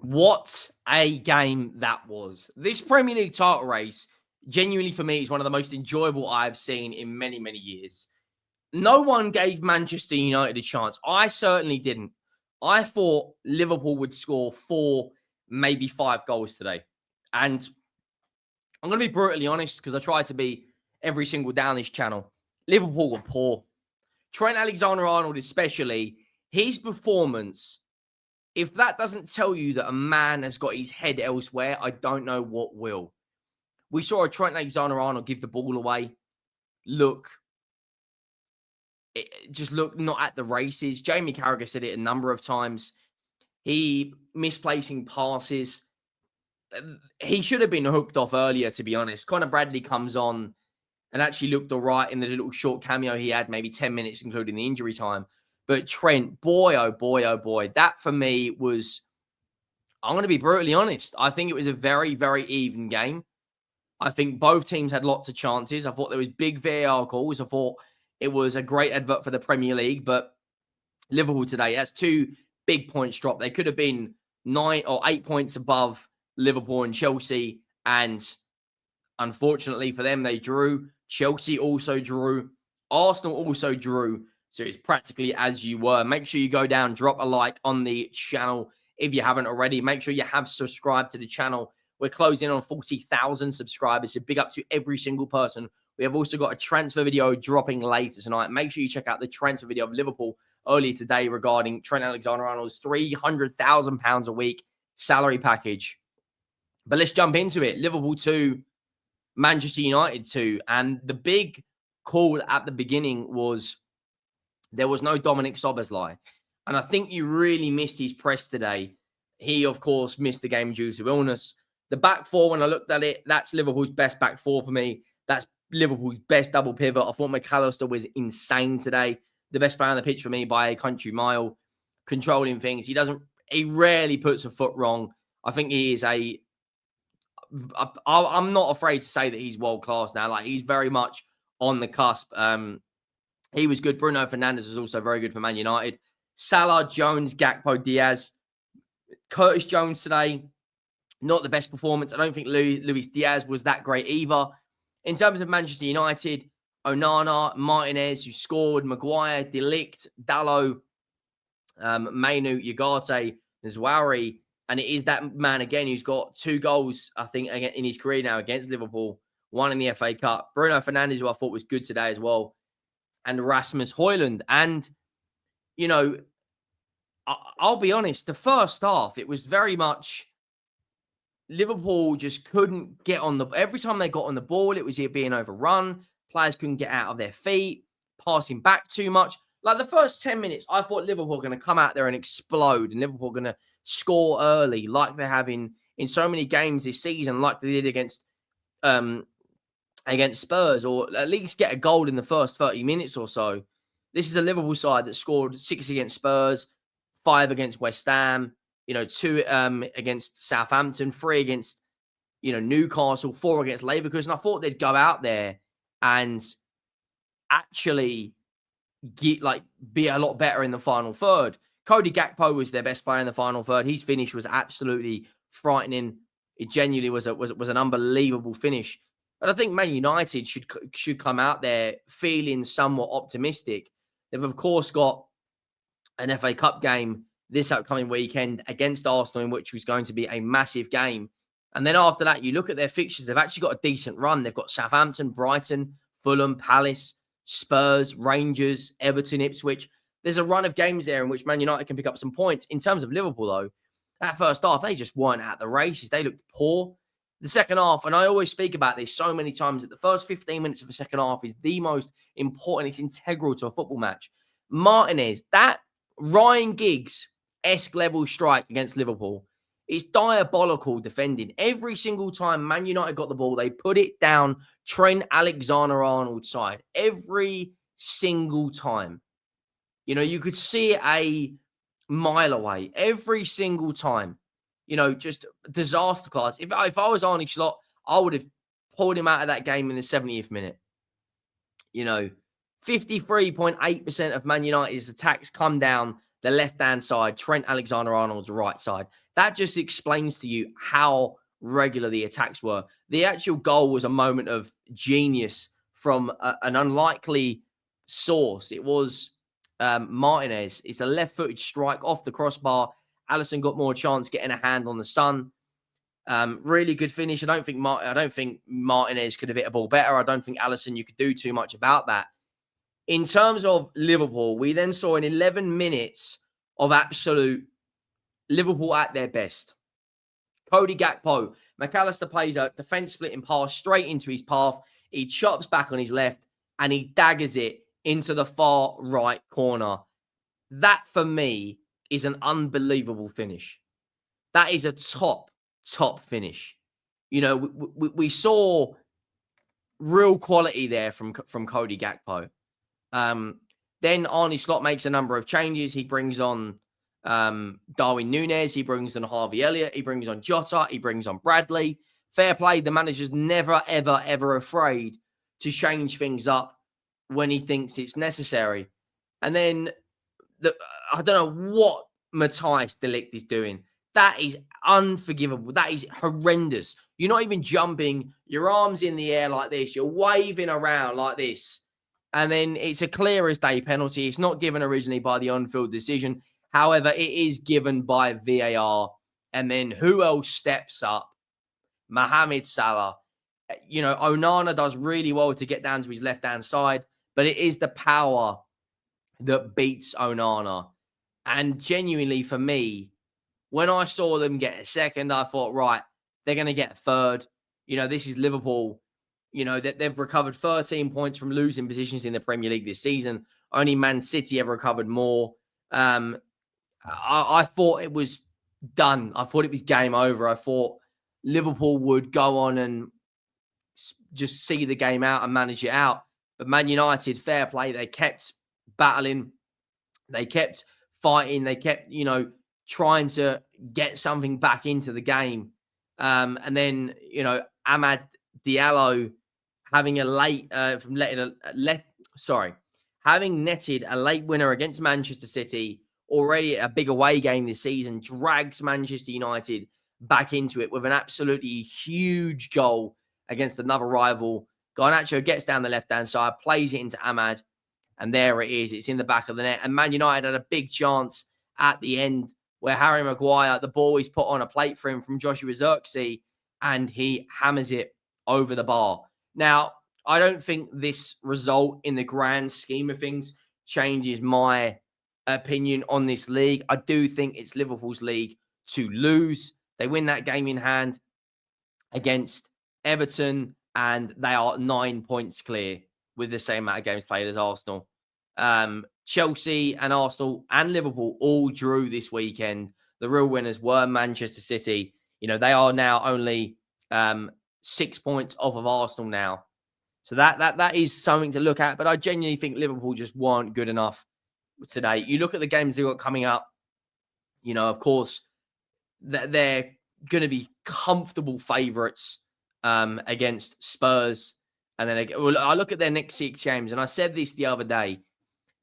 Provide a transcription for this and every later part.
What a game that was. This Premier League title race, genuinely for me, is one of the most enjoyable I've seen in many, many years. No one gave Manchester United a chance. I certainly didn't. I thought Liverpool would score 4, maybe 5 goals today. And I'm going to be brutally honest because I try to be every single day on this channel. Liverpool were poor. Trent Alexander Arnold especially, his performance, if that doesn't tell you that a man has got his head elsewhere, I don't know what will. We saw a Trent Alexander Arnold give the ball away. Just look not at the races. Jamie Carragher said it a number of times. He misplacing passes. He should have been hooked off earlier, to be honest. Conor Bradley comes on and actually looked all right in the little short cameo he had, maybe 10 minutes, including the injury time. But Trent, boy, oh boy, oh boy, that for me was, I'm going to be brutally honest, I think it was a very, very even game. I think both teams had lots of chances. I thought there was big VAR calls. I thought it was a great advert for the Premier League. But Liverpool today, that's 2 big points dropped. They could have been 9 or 8 points above Liverpool and Chelsea. And unfortunately for them, they drew. Chelsea also drew. Arsenal also drew. So it's practically as you were. Make sure you go down, drop a like on the channel if you haven't already. Make sure you have subscribed to the channel. We're closing on 40,000 subscribers. So big up to every single person. We have also got a transfer video dropping later tonight. Make sure you check out the transfer video of Liverpool earlier today regarding Trent Alexander-Arnold's £300,000 a week salary package. But let's jump into it. Liverpool 2, Manchester United 2. And the big call at the beginning was there was no Dominic Szoboszlai. And I think you really missed his press today. He, of course, missed the game due to illness. The back four, when I looked at it, that's Liverpool's best back four for me. That's Liverpool's best double pivot. I thought Macalister was insane today. The best player on the pitch for me by a country mile. Controlling things. He rarely puts a foot wrong. I think he is I'm not afraid to say that he's world class now. Like, he's very much on the cusp. He was good. Bruno Fernandes was also very good for Man United. Salah, Jones, Gakpo, Diaz. Curtis Jones today, not the best performance. I don't think Luis Diaz was that great either. In terms of Manchester United, Onana, Martinez, who scored, Maguire, De Ligt, Dalot, Mainu, Ugarte, Zouari. And it is that man again who's got 2 goals, I think, in his career now against Liverpool. 1 in the FA Cup. Bruno Fernandes, who I thought was good today as well. And Rasmus Højlund. And, you know, I'll be honest, the first half, it was very much Liverpool just couldn't get on the... Every time they got on the ball, it was being overrun. Players couldn't get out of their feet, passing back too much. Like the first 10 minutes, I thought Liverpool were going to come out there and explode, and Liverpool were going to score early like they have in so many games this season, like they did against Spurs, or at least get a goal in the first 30 minutes or so. This is a Liverpool side that scored 6 against Spurs, 5 against West Ham, 2 against Southampton, 3 against, Newcastle, 4 against Leverkusen. I thought they'd go out there and actually be a lot better in the final third. Cody Gakpo was their best player in the final third. His finish was absolutely frightening. It genuinely was an unbelievable finish. But I think Man United should come out there feeling somewhat optimistic. They've, of course, got an FA Cup game this upcoming weekend against Arsenal, in which was going to be a massive game. And then after that, you look at their fixtures, they've actually got a decent run. They've got Southampton, Brighton, Fulham, Palace, Spurs, Rangers, Everton, Ipswich. There's a run of games there in which Man United can pick up some points. In terms of Liverpool, though, that first half, they just weren't at the races. They looked poor. The second half, and I always speak about this so many times, that the first 15 minutes of the second half is the most important. It's integral to a football match. Martinez, that Ryan Giggs-esque level strike against Liverpool, it's diabolical defending. Every single time Man United got the ball, they put it down Trent Alexander-Arnold's side. Every single time. You could see it a mile away. Every single time. Just disaster class. If I was Arne Slot, I would have pulled him out of that game in the 70th minute. 53.8% of Man United's attacks come down the left-hand side, Trent Alexander Arnold's right side. That just explains to you how regular the attacks were. The actual goal was a moment of genius from an unlikely source. It was Martinez. It's a left-footed strike off the crossbar. Alisson got more chance getting a hand on the sun. Really good finish. I don't think Martinez could have hit a ball better. I don't think Alisson, you could do too much about that. In terms of Liverpool, we then saw in 11 minutes of absolute Liverpool at their best. Cody Gakpo, Macalister plays a defense splitting pass straight into his path. He chops back on his left and he daggers it into the far right corner. That, for me, is an unbelievable finish. That is a top finish. You know, we saw real quality there from Cody Gakpo. Then Arne Slot makes a number of changes. He brings on Darwin Núñez. He brings on Harvey Elliott. He brings on Jota. He brings on Bradley. Fair play. The manager's never, ever, ever afraid to change things up when he thinks it's necessary. And then, I don't know what Matthijs de Ligt is doing. That is unforgivable. That is horrendous. You're not even jumping. Your arms in the air like this. You're waving around like this. And then it's a clear as day penalty. It's not given originally by the on-field decision. However, it is given by VAR. And then who else steps up? Mohamed Salah. You know, Onana does really well to get down to his left-hand side. But it is the power that beats Onana. And genuinely, for me, when I saw them get a second, I thought, right, they're going to get a third. You know, this is Liverpool. You know, that they've recovered 13 points from losing positions in the Premier League this season. Only Man City have recovered more. I thought it was done. I thought it was game over. I thought Liverpool would go on and just see the game out and manage it out. But Man United, fair play. They kept battling. They kept fighting. They kept, you know, trying to get something back into the game. And then, you know, Amad Diallo having a late having netted a late winner against Manchester City, already a big away game this season, drags Manchester United back into it with an absolutely huge goal against another rival. Garnacho gets down the left-hand side, plays it into Amad, and there it is. It's in the back of the net. And Man United had a big chance at the end where Harry Maguire, the ball is put on a plate for him from Joshua Zirkzee, and he hammers it over the bar. Now, I don't think this result in the grand scheme of things changes my opinion on this league. I do think it's Liverpool's league to lose. They win that game in hand against Everton, and they are 9 points clear with the same amount of games played as Arsenal. Chelsea and Arsenal and Liverpool all drew this weekend. The real winners were Manchester City. You know, they are now only 6 points off of Arsenal now. So that is something to look at. But I genuinely think Liverpool just weren't good enough today. You look at the games they've got coming up, you know, of course, they're going to be comfortable favourites against Spurs. And then I look at their next 6 games, and I said this the other day.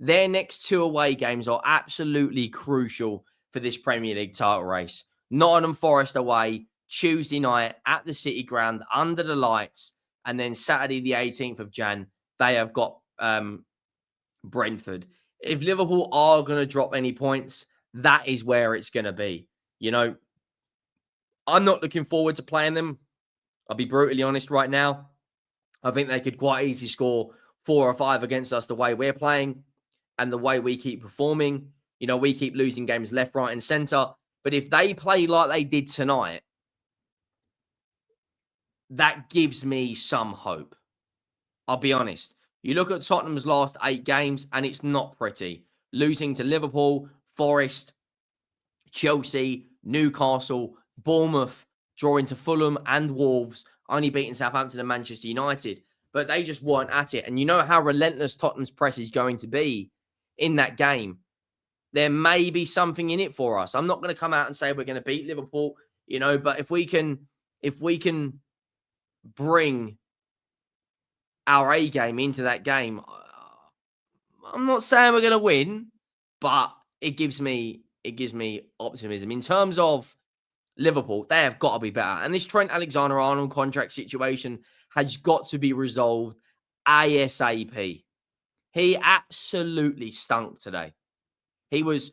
Their next 2 away games are absolutely crucial for this Premier League title race. Nottingham Forest away, Tuesday night at the City Ground under the lights. And then Saturday, the 18th of Jan, they have got Brentford. If Liverpool are going to drop any points, that is where it's going to be. You know, I'm not looking forward to playing them. I'll be brutally honest right now. I think they could quite easily score 4 or 5 against us the way we're playing and the way we keep performing. You know, we keep losing games left, right, and centre. But if they play like they did tonight, that gives me some hope. I'll be honest. You look at Tottenham's last 8 games, and it's not pretty. Losing to Liverpool, Forest, Chelsea, Newcastle, Bournemouth, drawing to Fulham and Wolves, only beating Southampton and Manchester United. But they just weren't at it. And you know how relentless Tottenham's press is going to be in that game. There may be something in it for us. I'm not going to come out and say we're going to beat Liverpool, you know, but if we can bring our A game into that game, I'm not saying we're going to win, but it gives me optimism. In terms of Liverpool, they have got to be better. And this Trent Alexander Arnold contract situation has got to be resolved ASAP. He absolutely stunk today. He was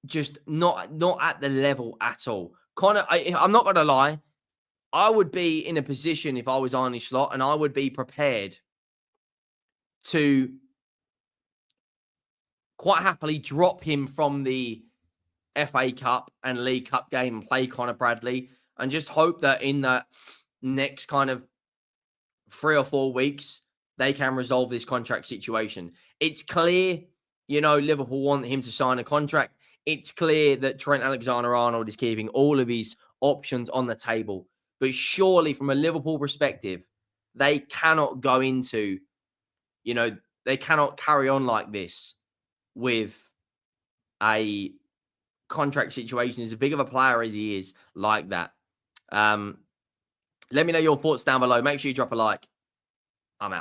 just not at the level at all. I'm not going to lie. I would be in a position if I was Arne Slot, and I would be prepared to quite happily drop him from the FA Cup and League Cup game and play Connor Bradley, and just hope that in the next kind of 3 or 4 weeks, they can resolve this contract situation. It's clear, Liverpool want him to sign a contract. It's clear that Trent Alexander-Arnold is keeping all of his options on the table. But surely, from a Liverpool perspective, they cannot go into, they cannot carry on like this with a contract situation. As big of a player as he is like that. Let me know your thoughts down below. Make sure you drop a like.